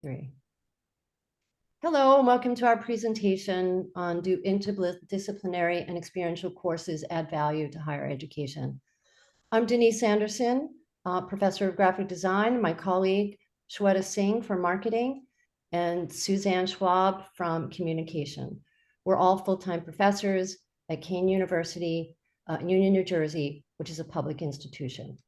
Three. Hello, and welcome to our presentation on do interdisciplinary and experiential courses add value to higher education. I'm Denise Anderson, professor of graphic design, my colleague Shweta Singh from marketing, and Suzanne Schwab from communication. We're all full-time professors at Kean University in Union, New Jersey, which is a public institution.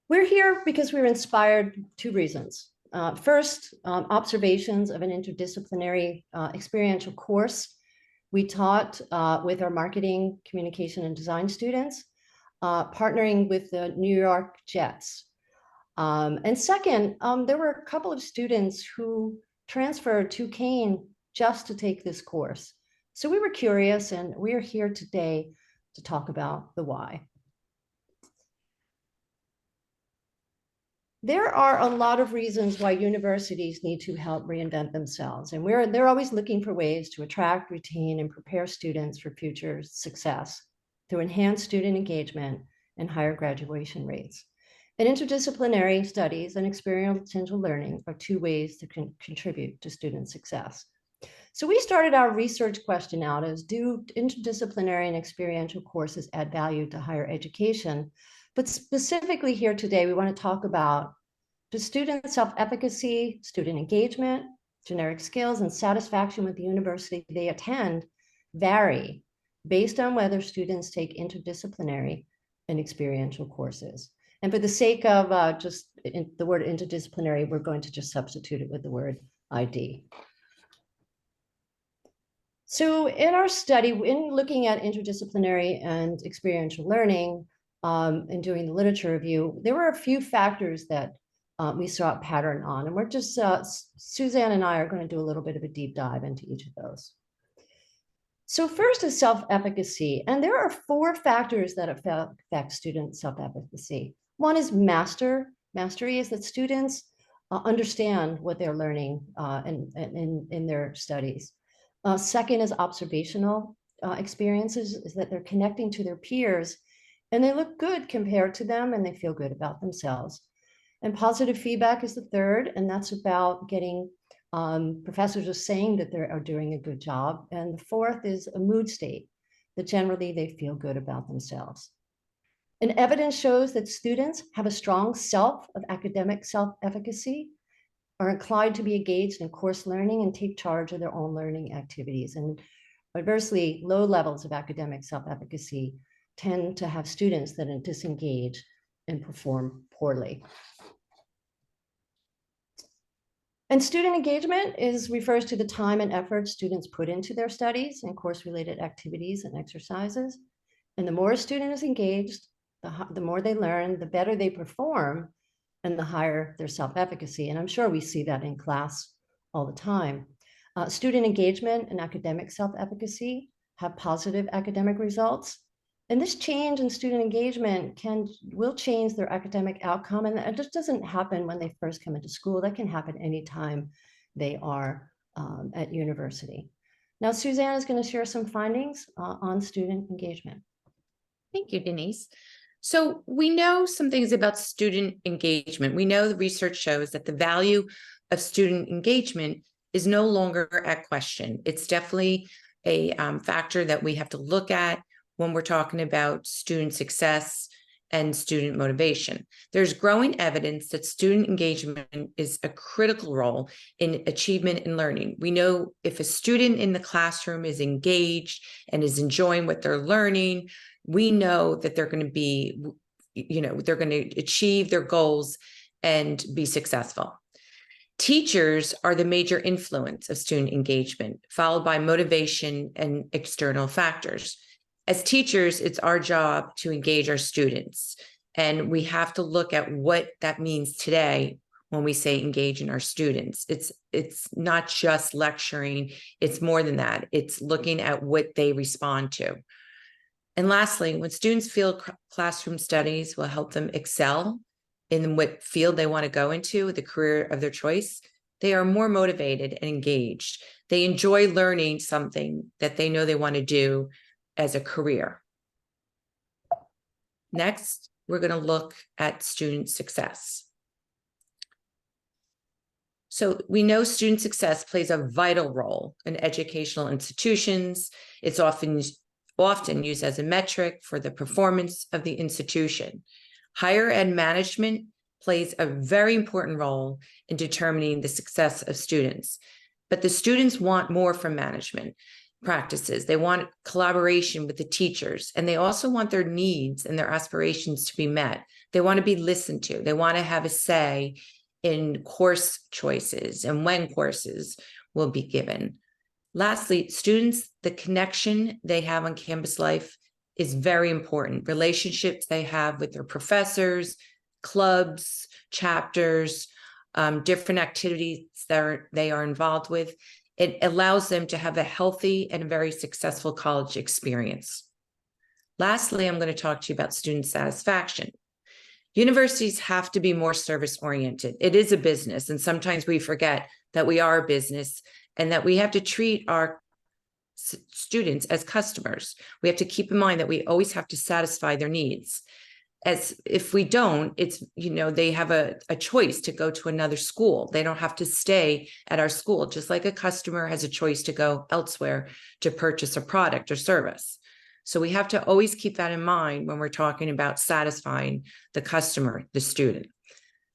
We're here because we were inspired two reasons. First, observations of an interdisciplinary experiential course we taught with our marketing, communication, and design students, partnering with the New York Jets. And second, there were a couple of students who transferred to Kean just to take this course. So we were curious, and we are here today to talk about the why. There are a lot of reasons why universities need to help reinvent themselves, and they're always looking for ways to attract, retain, and prepare students for future success through enhanced student engagement and higher graduation rates. And interdisciplinary studies and experiential learning are two ways to contribute to student success. So we started our research question out as, do interdisciplinary and experiential courses add value to higher education? But specifically here today, we want to talk about, does student self-efficacy, student engagement, generic skills, and satisfaction with the university they attend vary based on whether students take interdisciplinary and experiential courses? And for the sake of the word interdisciplinary, we're going to just substitute it with the word ID. So in our study, in looking at interdisciplinary and experiential learning and doing the literature review, there were a few factors that we saw a pattern on. And we're just, Suzanne and I are going to do a little bit of a deep dive into each of those. So first is self-efficacy. And there are four factors that affect student self-efficacy. One is mastery is that students understand what they're learning in their studies. Second is observational experiences, is that they're connecting to their peers and they look good compared to them and they feel good about themselves. And positive feedback is the third, and that's about getting professors are saying that they are doing a good job. And the fourth is a mood state, that generally they feel good about themselves. And evidence shows that students have a strong academic self-efficacy, are inclined to be engaged in course learning and take charge of their own learning activities. And adversely, low levels of academic self-efficacy tend to have students that are disengaged and perform poorly. And student engagement refers to the time and effort students put into their studies and course-related activities and exercises. And the more a student is engaged, the more they learn, the better they perform, and the higher their self-efficacy. And I'm sure we see that in class all the time. Student engagement and academic self-efficacy have positive academic results. And this change in student engagement will change their academic outcome. And it just doesn't happen when they first come into school. That can happen anytime they are at university. Now, Suzanne is going to share some findings on student engagement. Thank you, Denise. So we know some things about student engagement. We know the research shows that the value of student engagement is no longer at question. It's definitely a factor that we have to look at when we're talking about student success and student motivation. There's growing evidence that student engagement is a critical role in achievement and learning. We know if a student in the classroom is engaged and is enjoying what they're learning, we know that they're going to be, they're going to achieve their goals and be successful. Teachers are the major influence of student engagement, followed by motivation and external factors. As teachers, it's our job to engage our students, and we have to look at what that means today when we say engage in our students. It's not just lecturing, it's more than that. It's looking at what they respond to. And lastly, when students feel classroom studies will help them excel in what field they want to go into, the career of their choice, they are more motivated and engaged. They enjoy learning something that they know they want to do as a career. Next, we're going to look at student success. So we know student success plays a vital role in educational institutions. It's often used as a metric for the performance of the institution. Higher ed management plays a very important role in determining the success of students. But the students want more from management practices. They want collaboration with the teachers, and they also want their needs and their aspirations to be met. They want to be listened to. They want to have a say in course choices and when courses will be given. Lastly, students, the connection they have on campus life is very important. Relationships they have with their professors, clubs, chapters, different activities that they are involved with. It allows them to have a healthy and very successful college experience. Lastly, I'm going to talk to you about student satisfaction. Universities have to be more service-oriented. It is a business, and sometimes we forget that we are a business and that we have to treat our students as customers. We have to keep in mind that we always have to satisfy their needs. As if we don't, it's, they have a choice to go to another school. They don't have to stay at our school, just like a customer has a choice to go elsewhere to purchase a product or service. So we have to always keep that in mind when we're talking about satisfying the customer, the student.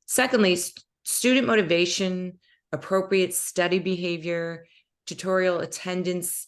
Secondly, student motivation, appropriate study behavior, tutorial attendance,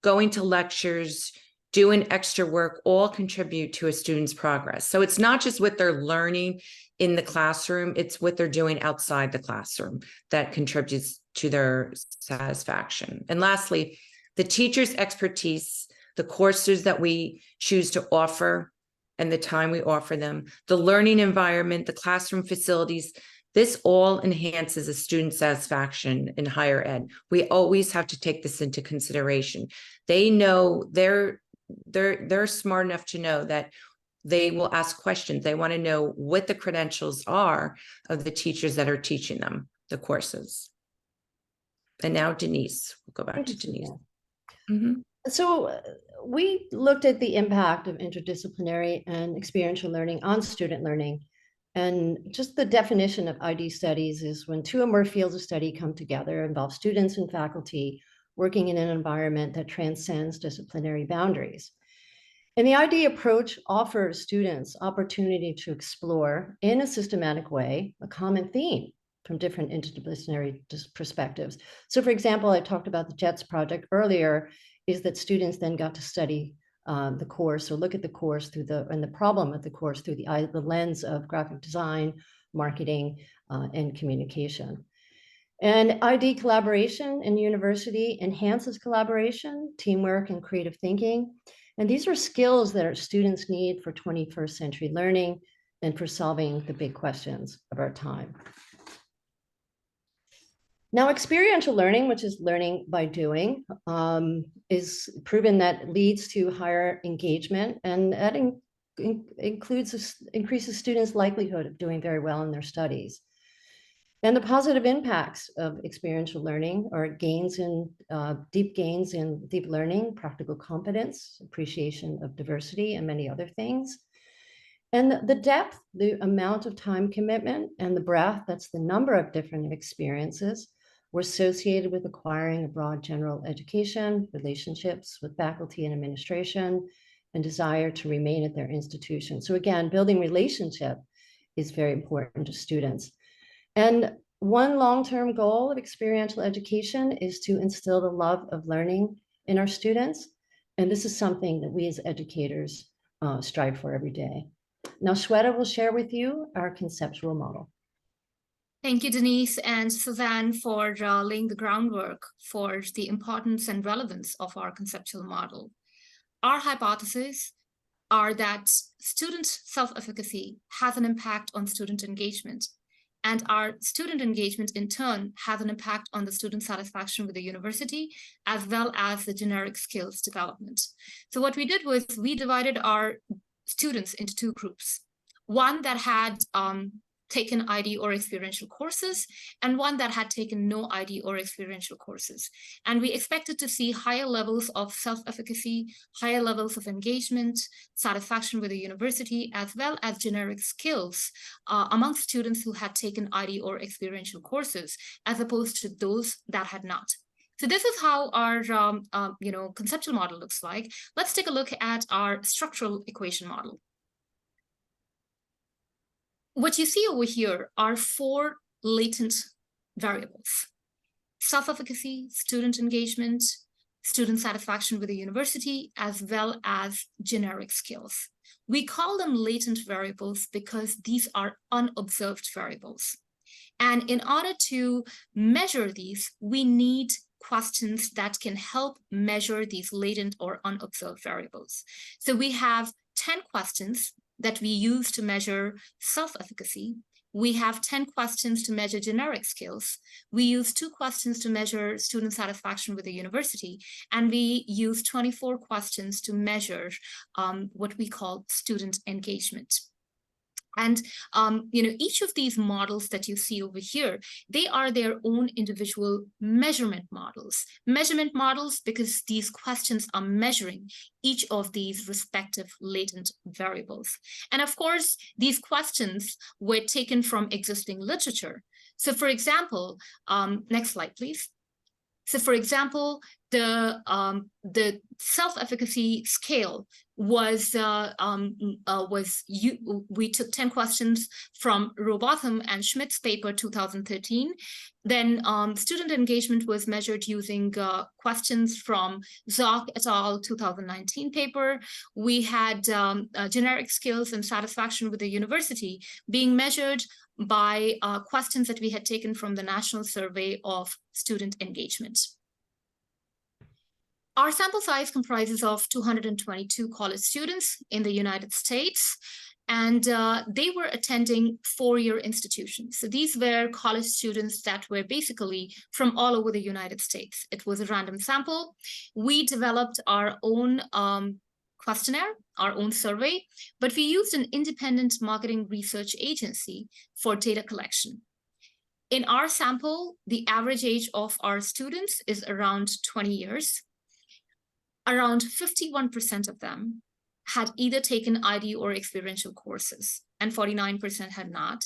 going to lectures, doing extra work, all contribute to a student's progress. So it's not just what they're learning in the classroom, it's what they're doing outside the classroom that contributes to their satisfaction. And lastly, the teacher's expertise, the courses that we choose to offer and the time we offer them, the learning environment, the classroom facilities, this all enhances a student's satisfaction in higher ed. We always have to take this into consideration. They know they're smart enough to know that they will ask questions. They want to know what the credentials are of the teachers that are teaching them the courses. And now Denise, we'll go back to Denise. Mm-hmm. So we looked at the impact of interdisciplinary and experiential learning on student learning. And just the definition of ID studies is when two or more fields of study come together, involve students and faculty working in an environment that transcends disciplinary boundaries. And the ID approach offers students opportunity to explore in a systematic way a common theme from different interdisciplinary perspectives. So for example, I talked about the JETS project earlier, is that students then got to study the course or look at the course through the problem of the course through the lens of graphic design, marketing, and communication. And ID collaboration in university enhances collaboration, teamwork, and creative thinking. And these are skills that our students need for 21st century learning and for solving the big questions of our time. Now, experiential learning, which is learning by doing, is proven that leads to higher engagement, and that increases students' likelihood of doing very well in their studies. And the positive impacts of experiential learning are gains in deep learning, practical competence, appreciation of diversity, and many other things. And the depth, the amount of time commitment, and the breadth, that's the number of different experiences, were associated with acquiring a broad general education, relationships with faculty and administration, and desire to remain at their institution. So again, building relationship is very important to students. And one long-term goal of experiential education is to instill the love of learning in our students. And this is something that we as educators strive for every day. Now, Shweta will share with you our conceptual model. Thank you, Denise and Suzanne, for laying the groundwork for the importance and relevance of our conceptual model. Our hypotheses are that student self-efficacy has an impact on student engagement, and our student engagement in turn has an impact on the student satisfaction with the university, as well as the generic skills development. So what we did was we divided our students into two groups. One that had taken ID or experiential courses, and one that had taken no ID or experiential courses. And we expected to see higher levels of self-efficacy, higher levels of engagement, satisfaction with the university, as well as generic skills among students who had taken ID or experiential courses, as opposed to those that had not. So this is how our conceptual model looks like. Let's take a look at our structural equation model. What you see over here are 4 latent variables: self-efficacy, student engagement, student satisfaction with the university, as well as generic skills. We call them latent variables because these are unobserved variables. And in order to measure these, we need questions that can help measure these latent or unobserved variables. So we have 10 questions that we use to measure self-efficacy. We have 10 questions to measure generic skills. We use 2 questions to measure student satisfaction with the university. And we use 24 questions to measure what we call student engagement. And each of these models that you see over here, they are their own individual measurement models. Measurement models because these questions are measuring each of these respective latent variables. And of course, these questions were taken from existing literature. So for example, next slide, please. So for example, the self-efficacy scale we took 10 questions from Robotham and Schmidt's paper 2013. Then student engagement was measured using questions from Zock et al. 2019 paper. We had generic skills and satisfaction with the university being measured by questions that we had taken from the National Survey of Student Engagement. Our sample size comprises of 222 college students in the United States, and they were attending 4-year institutions. So these were college students that were basically from all over the United States. It was a random sample. We developed our own questionnaire, our own survey, but we used an independent marketing research agency for data collection. In our sample, the average age of our students is around 20 years. Around 51% of them had either taken ID or experiential courses, and 49% had not.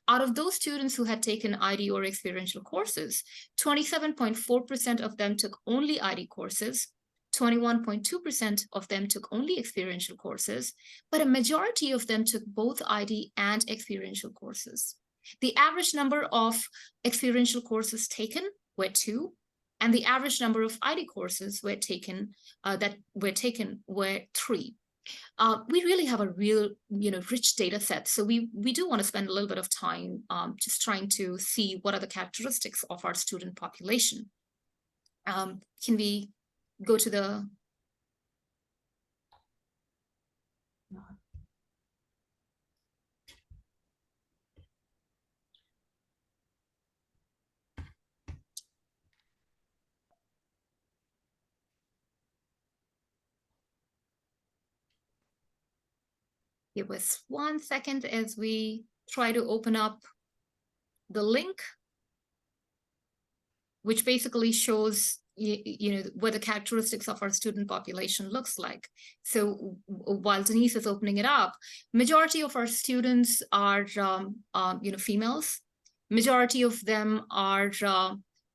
Out of those students who had taken ID or experiential courses, 27.4% of them took only ID courses, 21.2% of them took only experiential courses, but a majority of them took both ID and experiential courses. The average number of experiential courses taken were 2, and the average number of ID courses were taken were 3. We really have a real, rich data set. So we do want to spend a little bit of time just trying to see what are the characteristics of our student population. Can we go to the... Give us 1 second as we try to open up the link, which basically shows what the characteristics of our student population looks like. So while Denise is opening it up, majority of our students are females. Majority of them are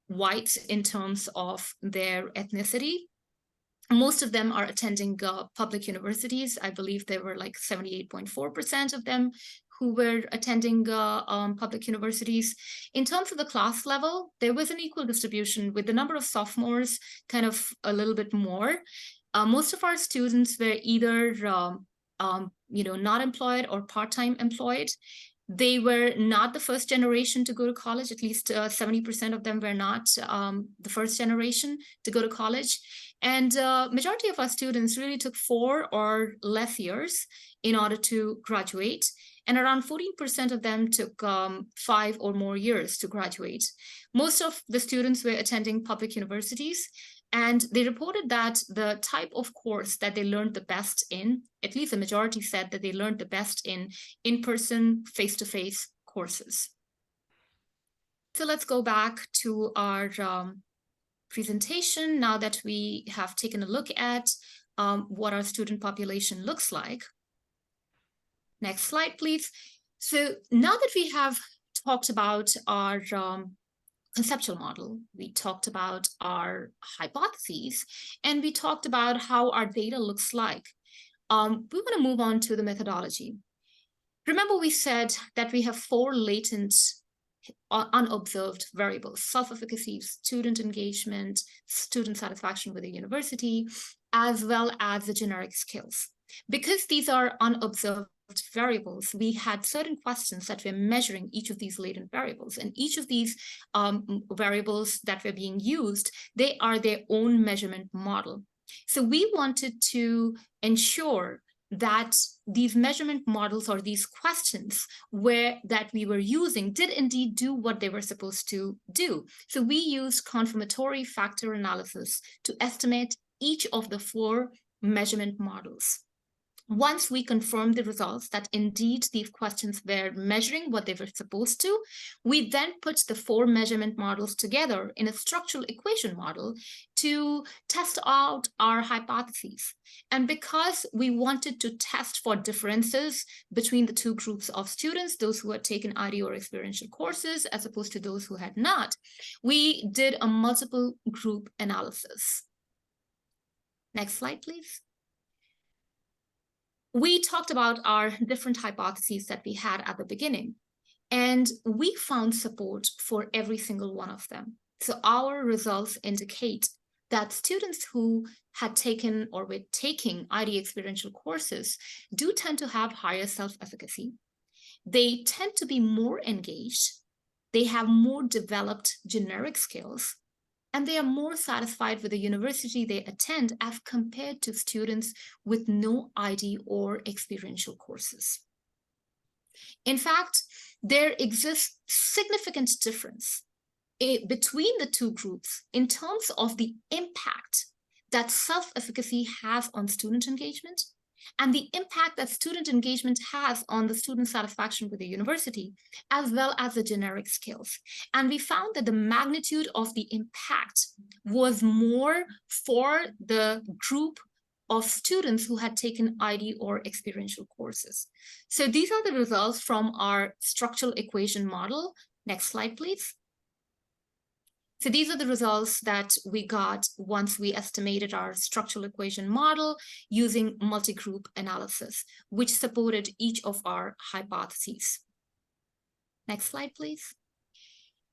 white in terms of their ethnicity. Most of them are attending public universities. I believe there were like 78.4% of them who were attending public universities. In terms of the class level, there was an equal distribution with the number of sophomores kind of a little bit more. Most of our students were either not employed or part-time employed. They were not the first generation to go to college. At least 70% of them were not the first generation to go to college. And majority of our students really took 4 or less years in order to graduate. And around 14% of them took 5 or more years to graduate. Most of the students were attending public universities, and they reported that the type of course that they learned the best in, at least the majority said that they learned the best in-person, face-to-face courses. So let's go back to our presentation now that we have taken a look at what our student population looks like. Next slide, please. So now that we have talked about our conceptual model, we talked about our hypotheses, and we talked about how our data looks like, we want to move on to the methodology. Remember, we said that we have 4 latent unobserved variables: self-efficacy, student engagement, student satisfaction with the university, as well as the generic skills. Because these are unobserved variables, we had certain questions that we're measuring each of these latent variables, and each of these variables that were being used, they are their own measurement model. So we wanted to ensure that these measurement models, or these questions that we were using, did indeed do what they were supposed to do. So we used confirmatory factor analysis to estimate each of the 4 measurement models. Once we confirmed the results that indeed these questions were measuring what they were supposed to, we then put the 4 measurement models together in a structural equation model to test out our hypotheses. And because we wanted to test for differences between the 2 groups of students, those who had taken ID or experiential courses as opposed to those who had not, we did a multiple group analysis. Next slide, please. We talked about our different hypotheses that we had at the beginning, and we found support for every single one of them. So our results indicate that students who had taken or were taking ID experiential courses do tend to have higher self-efficacy. They tend to be more engaged. They have more developed generic skills, and they are more satisfied with the university they attend as compared to students with no ID or experiential courses. In fact, there exists significant difference between the 2 groups in terms of the impact that self-efficacy has on student engagement and the impact that student engagement has on the student satisfaction with the university, as well as the generic skills. And we found that the magnitude of the impact was more for the group of students who had taken ID or experiential courses. So these are the results from our structural equation model. Next slide, please. So these are the results that we got once we estimated our structural equation model using multi-group analysis, which supported each of our hypotheses. Next slide, please.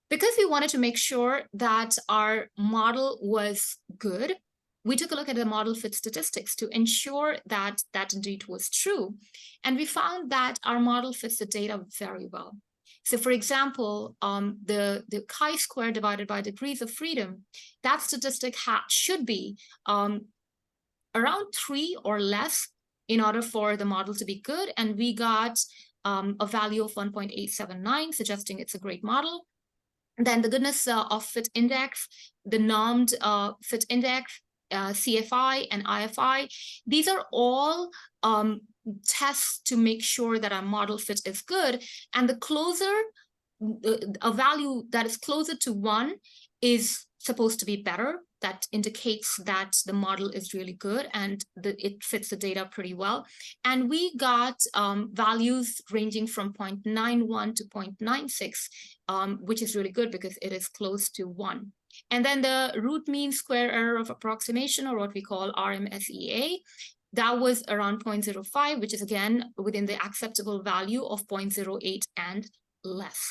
Because we wanted to make sure that our model was good, we took a look at the model fit statistics to ensure that that indeed was true. And we found that our model fits the data very well. So for example, the chi-square divided by degrees of freedom, that statistic should be around 3 or less in order for the model to be good. And we got a value of 1.879, suggesting it's a great model. And then the goodness of fit index, the normed fit index, CFI and IFI, these are all tests to make sure that our model fit is good. And the closer, a value that is closer to 1 is supposed to be better. That indicates that the model is really good and it fits the data pretty well. And we got values ranging from 0.91 to 0.96, which is really good because it is close to 1. And then the root mean square error of approximation, or what we call RMSEA, that was around 0.05, which is again within the acceptable value of 0.08 and less.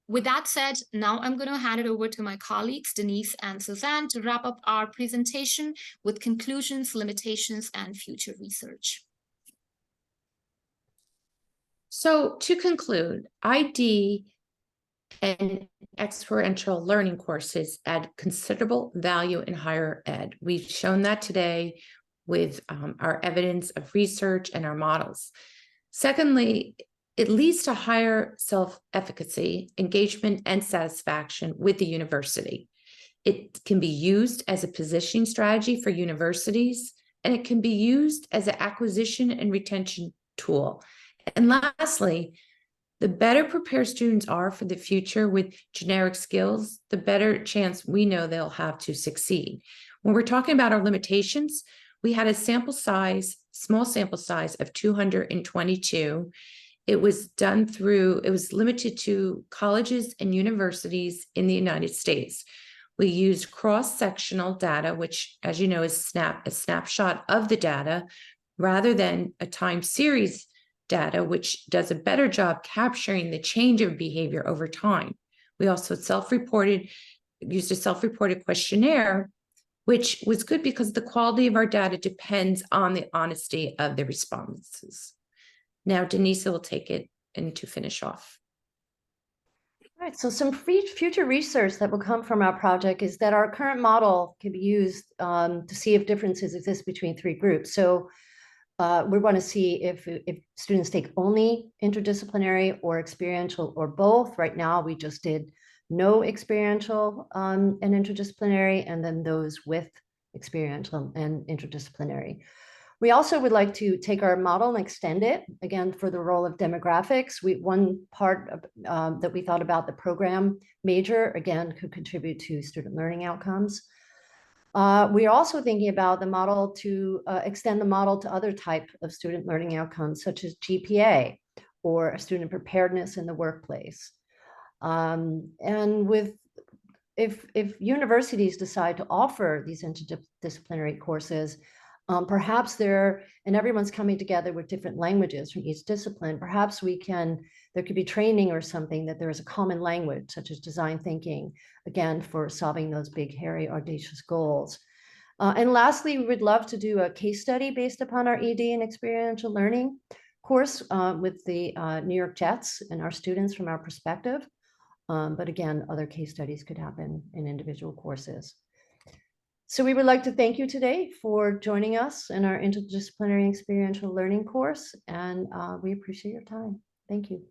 With that said, now I'm going to hand it over to my colleagues, Denise and Suzanne, to wrap up our presentation with conclusions, limitations, and future research. So to conclude, ID and experiential learning courses add considerable value in higher ed. We've shown that today with our evidence of research and our models. Secondly, it leads to higher self-efficacy, engagement, and satisfaction with the university. It can be used as a positioning strategy for universities, and it can be used as an acquisition and retention tool. And lastly, The better prepared students are for the future with generic skills, the better chance we know they'll have to succeed. When we're talking about our limitations, we had a small sample size of 222. It was limited to colleges and universities in the United States. We used cross-sectional data, which, as you know, is a snapshot of the data rather than a time series data, which does a better job capturing the change of behavior over time. We also used a self-reported questionnaire, which was good because the quality of our data depends on the honesty of the responses. Now, Denise will take it and to finish off. All right, so some future research that will come from our project is that our current model can be used to see if differences exist between three groups. So we want to see if students take only interdisciplinary or experiential or both. Right now, we just did no experiential and interdisciplinary, and then those with experiential and interdisciplinary. We also would like to take our model and extend it, again, for the role of demographics. One part of, that we thought about, the program major, again, could contribute to student learning outcomes. We are also thinking about the model to extend the model to other type of student learning outcomes, such as GPA or student preparedness in the workplace. And if universities decide to offer these interdisciplinary courses, perhaps and everyone's coming together with different languages from each discipline, perhaps there could be training or something that there is a common language, such as design thinking, again, for solving those big, hairy, audacious goals. And lastly, we would love to do a case study based upon our ED and experiential learning course with the New York Jets and our students from our perspective. But again, other case studies could happen in individual courses. So we would like to thank you today for joining us in our interdisciplinary experiential learning course, and we appreciate your time. Thank you.